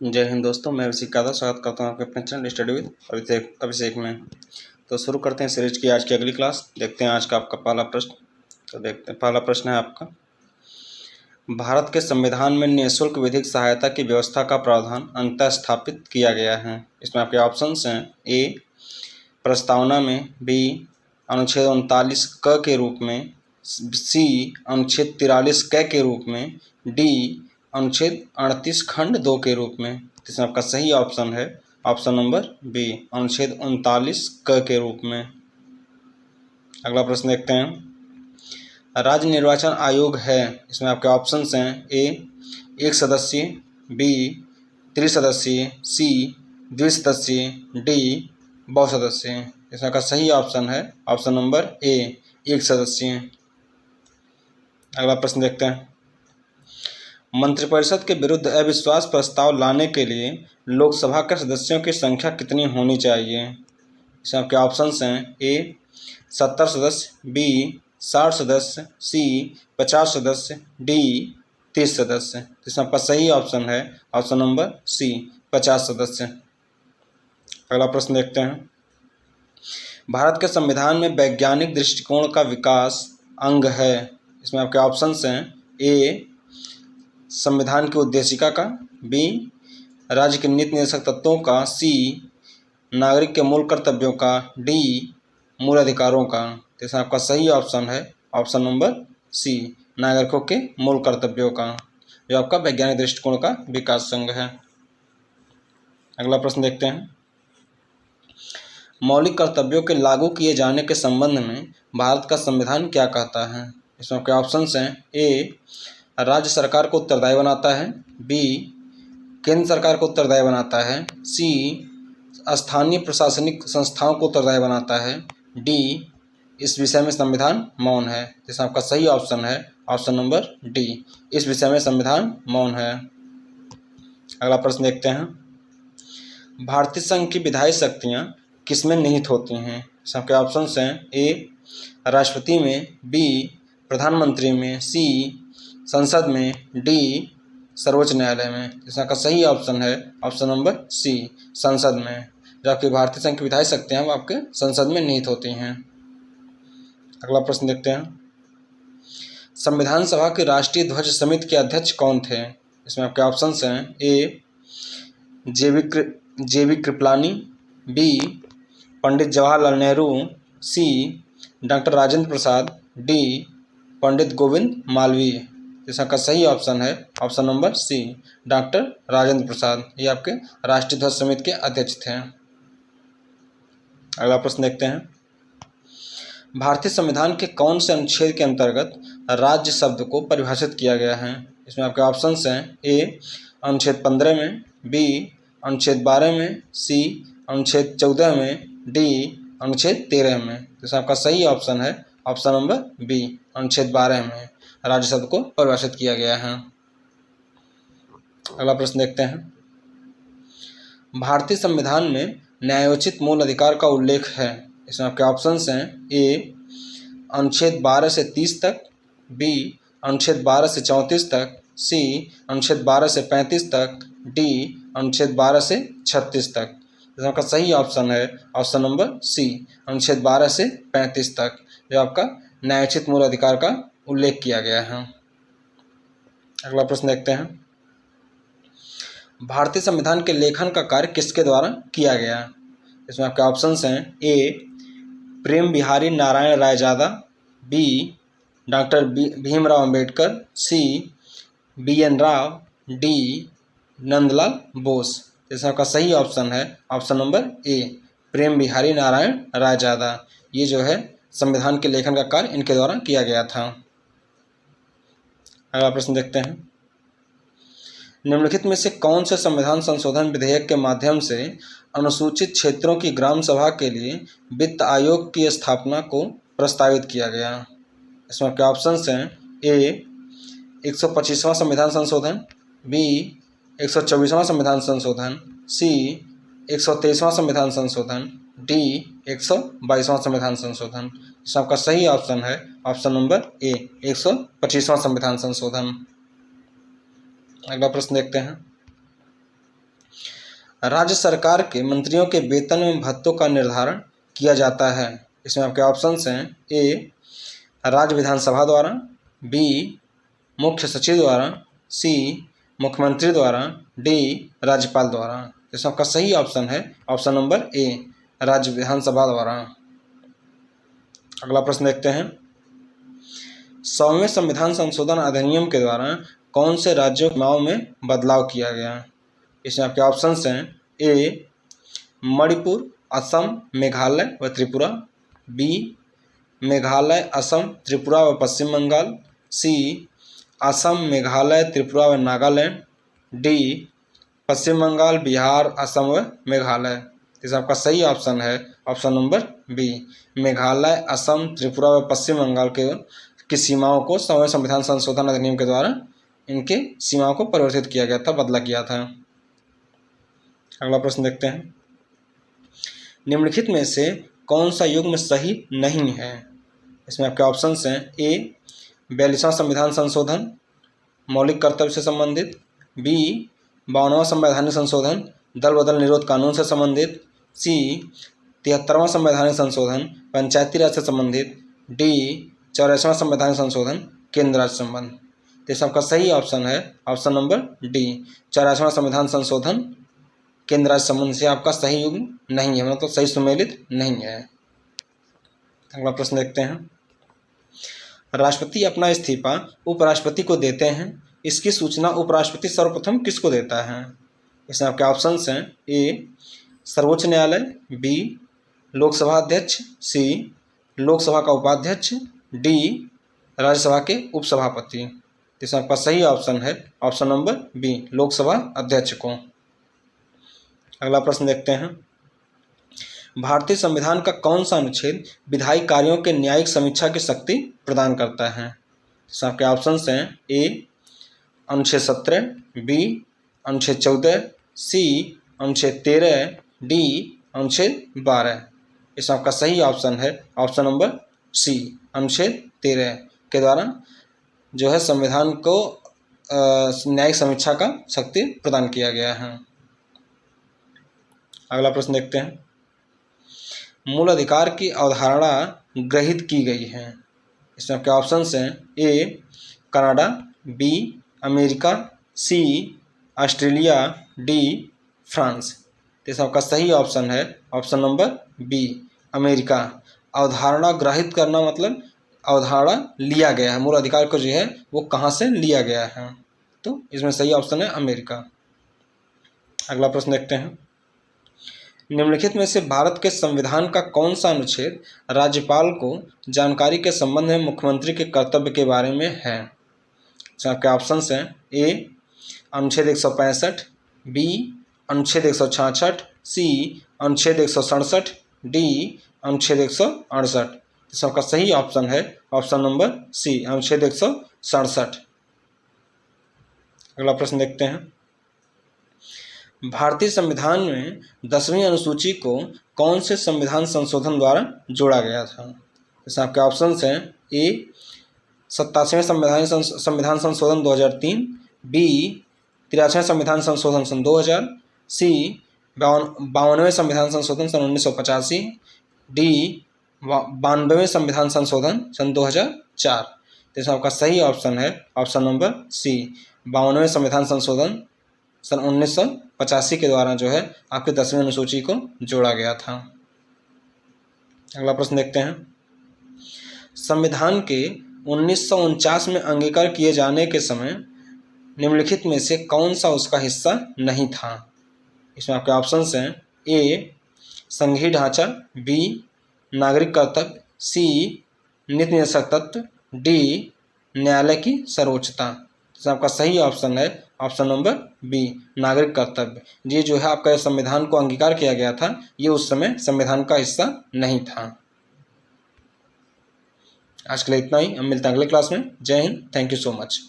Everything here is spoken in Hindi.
जय हिंद दोस्तों, मैं अभिषेक यादव स्वागत करता हूं आपके अपने चैनल स्टडी विद अभिषेक में। तो शुरू करते हैं सीरीज की आज की अगली क्लास। देखते हैं आज का आपका पहला प्रश्न। तो देखते हैं, पहला प्रश्न है आपका, भारत के संविधान में निःशुल्क विधिक सहायता की व्यवस्था का प्रावधान अंततः स्थापित किया गया है। इसमें आपके ऑप्शंस हैं, ए प्रस्तावना में, बी अनुच्छेद 39 क के रूप में, सी अनुच्छेद 43 क के रूप में, डी अनुच्छेद 38 खंड 2 के रूप में। इसमें आपका सही ऑप्शन है ऑप्शन नंबर बी, अनुच्छेद 39 क के रूप में। अगला प्रश्न देखते हैं, राज्य निर्वाचन आयोग है। इसमें आपके ऑप्शंस हैं, ए एक सदस्यीय, बी त्रिसदस्यीय, सी द्विसदस्यीय, डी बहुसदस्यीय। इसमें का सही ऑप्शन है ऑप्शन नंबर ए, एक सदस्यीय। अगला प्रश्न देखते हैं, मंत्रिपरिषद के विरुद्ध अविश्वास प्रस्ताव लाने के लिए लोकसभा के सदस्यों की संख्या कितनी होनी चाहिए। इसमें आपके ऑप्शंस हैं, ए 70 सदस्य, बी 60 सदस्य, सी 50 सदस्य, डी 30 सदस्य। इसमें आपका सही ऑप्शन है ऑप्शन नंबर सी, 50 सदस्य। अगला प्रश्न देखते हैं, भारत के संविधान में वैज्ञानिक दृष्टिकोण का विकास अंग है। इसमें आपके ऑप्शंस हैं, ए संविधान की उद्देशिका का, बी राज्य के नीति निर्देशक तत्वों का, सी नागरिक के मूल कर्तव्यों का, डी मूल अधिकारों का। इसमें आपका सही ऑप्शन है ऑप्शन नंबर सी, नागरिकों के मूल कर्तव्यों का, जो आपका वैज्ञानिक दृष्टिकोण का विकास संघ है। अगला प्रश्न देखते हैं, मौलिक कर्तव्यों के लागू किए जाने के संबंध में भारत का संविधान क्या कहता है। इसमें आपके ऑप्शंस हैं, ए राज्य सरकार को उत्तरदायी बनाता है, बी केंद्र सरकार को उत्तरदायी बनाता है, सी स्थानीय प्रशासनिक संस्थाओं को उत्तरदायी बनाता है, डी इस विषय में संविधान मौन है। जिसमें आपका सही ऑप्शन है ऑप्शन नंबर डी, इस विषय में संविधान मौन है। अगला प्रश्न देखते हैं, भारतीय संघ की विधायी शक्तियां किसमें निहित होती हैं। इसमें आपके ऑप्शंस हैं, ए राष्ट्रपति में, बी प्रधानमंत्री में, सी संसद में, डी सर्वोच्च न्यायालय में। इसका का सही ऑप्शन है ऑप्शन नंबर सी, संसद में। जो आपकी भारतीय संघ की विधायी शक्तियां वो आपके संसद में निहित होती हैं। अगला प्रश्न देखते हैं, संविधान सभा की राष्ट्रीय ध्वज समिति के अध्यक्ष कौन थे। इसमें आपके ऑप्शंस हैं, A J B Kripalani, B Pandit Jawaharlal Nehru, C doctor Rajendra Prasad, D Pandit Govind Malviya. इसका सही ऑप्शन है option number C, doctor Rajendra Prasad. ये आपके राष्ट्रीय ध्वज समिति के अध्यक्ष थे। अगला प्रश्न देखते हैं, भारतीय संविधान के कौन से अनुच्छेद के अंतर्गत राज्य शब्द को परिभाषित किया गया है। इसमें आपके ऑप्शंस हैं, ए अनुच्छेद 15 में, बी अनुच्छेद 12 में, सी अनुच्छेद 14 में, डी अनुच्छेद 13 में। तो आपका सही ऑप्शन है ऑप्शन नंबर बी, अनुच्छेद 12 में राज्य शब्द को परिभाषित किया गया है। अगला प्रश्न देखते हैं, भारतीय संविधान में न्यायोचित मूल अधिकार का उल्लेख है। इसमें आपके ऑप्शंस हैं, ए अनुच्छेद 12 से 30 तक, बी अनुच्छेद 12 से 34 तक, सी अनुच्छेद 12 से 35 तक, डी अनुच्छेद 12 से 36 तक। इसमें आपका सही ऑप्शन है ऑप्शन नंबर सी, अनुच्छेद 12 से 35 तक, जो आपका न्यायोचित मूल अधिकार का उल्लेख किया गया है। अगला प्रश्न देखते हैं, भारतीय संविधान के लेखन का कार्य किसके द्वारा किया गया। इसमें आपके ऑप्शंस हैं, ए प्रेम बिहारी नारायण रायजादा, बी डॉक्टर भीमराव अंबेडकर, सी BN राव, डी नंदलाल बोस। इसमें आपका सही ऑप्शन है ऑप्शन नंबर ए, प्रेम बिहारी नारायण रायजादा। ये जो है संविधान के लेखन का कार्य इनके द्वारा किया गया था। अगला प्रश्न देखते हैं, निम्नलिखित में से कौन से संविधान संशोधन विधेयक के माध्यम से अनुसूचित क्षेत्रों की ग्राम सभा के लिए वित्त आयोग की स्थापना को प्रस्तावित किया गया। इसमें आपके ऑप्शंस हैं, ए 125वां संविधान संशोधन, बी 124वां संविधान संशोधन, सी 123वां संविधान संशोधन, डी 122वां संविधान संशोधन। इसमें आपका सही ऑप्शन है ऑप्शन नंबर ए, 125वां संविधान संशोधन। अगला प्रश्न देखते हैं, राज्य सरकार के मंत्रियों के वेतन एवं भत्तों का निर्धारण किया जाता है? इसमें आपके ऑप्शंस हैं ए राज्य विधानसभा द्वारा, बी मुख्य सचिव द्वारा, सी मुख्यमंत्री द्वारा, डी राज्यपाल द्वारा। इसमें आपका सही ऑप्शन है ऑप्शन नंबर ए राज्य विधानसभा द्वारा। अगला प्रश्न देखते हैं, 100वें संविधान संशोधन अधिनियम के द्वारा कौन से राज्यों के चुनाव में बदलाव किया गया? इसमें आपके ऑप्शंस हैं ए मणिपुर, असम, मेघालय व त्रिपुरा, बी मेघालय, असम, त्रिपुरा व पश्चिम बंगाल, सी असम, मेघालय, त्रिपुरा व नागालैंड, डी पश्चिम बंगाल, बिहार, असम व मेघालय। इसका आपका सही ऑप्शन है option number B Meghalaya, Assam, Tripura व पश्चिम बंगाल की सीमाओं को 100वें संविधान संशोधन अधिनियम के द्वारा इनके सीमाओं को परिवर्तित किया गया था, बदला किया था। अगला प्रश्न देखते हैं, निम्नलिखित में से कौन सा युग्म सही नहीं है? इसमें आपके ऑप्शंस हैं ए 42वां संविधान संशोधन मौलिक कर्तव्य से संबंधित, बी 52वां संवैधानिक संशोधन दल बदल निरोध कानून से संबंधित, सी 73वां संवैधानिक संशोधन पंचायती राज से संबंधित, डी 84वां संवैधानिक संशोधन केंद्र राज संबंध। तो इसका आपका सही ऑप्शन है ऑप्शन नंबर डी 84वां संविधान संशोधन केंद्र राज संबंध से आपका सही युग्म नहीं है, मतलब सही सुमेलित नहीं है। अगला प्रश्न देखते हैं, राष्ट्रपति अपना इस्तीफा उपराष्ट्रपति को देते हैं, इसकी सूचना उपराष्ट्रपति सर्वप्रथम किसको देता है? इसमें आपके ऑप्शंस हैं ए सर्वोच्च न्यायालय, बी लोकसभा अध्यक्ष, सी लोकसभा का उपाध्यक्ष, डी राज्यसभा के उपसभापति। इसमें आपका सही ऑप्शन है ऑप्शन नंबर बी लोकसभा अध्यक्ष को। अगला प्रश्न देखते हैं, भारतीय संविधान का कौन सा अनुच्छेद विधायी कार्यों के न्यायिक समीक्षा की शक्ति प्रदान करता है? इसमें आपके ऑप्शंस हैं ए अनुच्छेद 17, बी अनुच्छेद 14, सी अनुच्छेद 13, डी अनुच्छेद 12। इसमें आपका सही ऑप्शन है ऑप्शन नंबर सी अनुच्छेद 13 के द्वारा जो है संविधान को न्यायिक समीक्षा का शक्ति प्रदान किया गया है। अगला प्रश्न देखते हैं, मूल अधिकार की अवधारणा ग्रहित की गई है। इसमें आपके ऑप्शंस हैं A Canada, B America, C Australia, D France. तो इसका आपका सही ऑप्शन है ऑप्शन नंबर बी अमेरिका। अवधारणा ग्रहित करना मतलब अवधारणा लिया गया है, मूल अधिकार को जो है वो कहाँ से लिया गया है, तो इसमें सही ऑप्शन है अमेरिका। अगला प्रश्न देखते हैं, निम्नलिखित में से भारत के संविधान का कौन सा अनुच्छेद राज्यपाल को जानकारी के संबंध में मुख्यमंत्री के कर्तव्य के बारे में है? आपके ऑप्शंस हैं ए अनुच्छेद 165, बी अनुच्छेद 166, सी अनुच्छेद 167, डी अनुच्छेद 168। तो सबका सही ऑप्शन है ऑप्शन नंबर सी अनुच्छेद 167। अगला प्रश्न देखते हैं, भारतीय संविधान में 10वीं अनुसूची को कौन से संविधान संशोधन द्वारा जोड़ा गया था? इसमें आपके ऑप्शंस हैं ए 87वें संविधान संशोधन 2003, बी 83वें संविधान संशोधन सन 2000, सी 52वें संविधान संशोधन सन 1985, डी 92वें संविधान संशोधन सन 2004। तो इसमें आपका सही ऑप्शन है ऑप्शन नंबर सी 52वें संविधान संशोधन सन 1985 के द्वारा जो है आपके 10वीं अनुसूची को जोड़ा गया था। अगला प्रश्न देखते हैं, संविधान के 1949 में अंगीकार किए जाने के समय निम्नलिखित में से कौन सा उसका हिस्सा नहीं था? इसमें आपके ऑप्शंस हैं ए संघीय ढांचा, बी नागरिक कर्तव्य, सी नीति निर्देशक तत्व, डी न्यायालय की सर्वोच्चता। तो आपका सही ऑप्शन है ऑप्शन नंबर बी नागरिक कर्तव्य। ये जो है आपका संविधान को अंगीकार किया गया था, ये उस समय संविधान का हिस्सा नहीं था। आज के लिए इतना ही, हम मिलते हैं अगले क्लास में। जय Hind, thank you so much.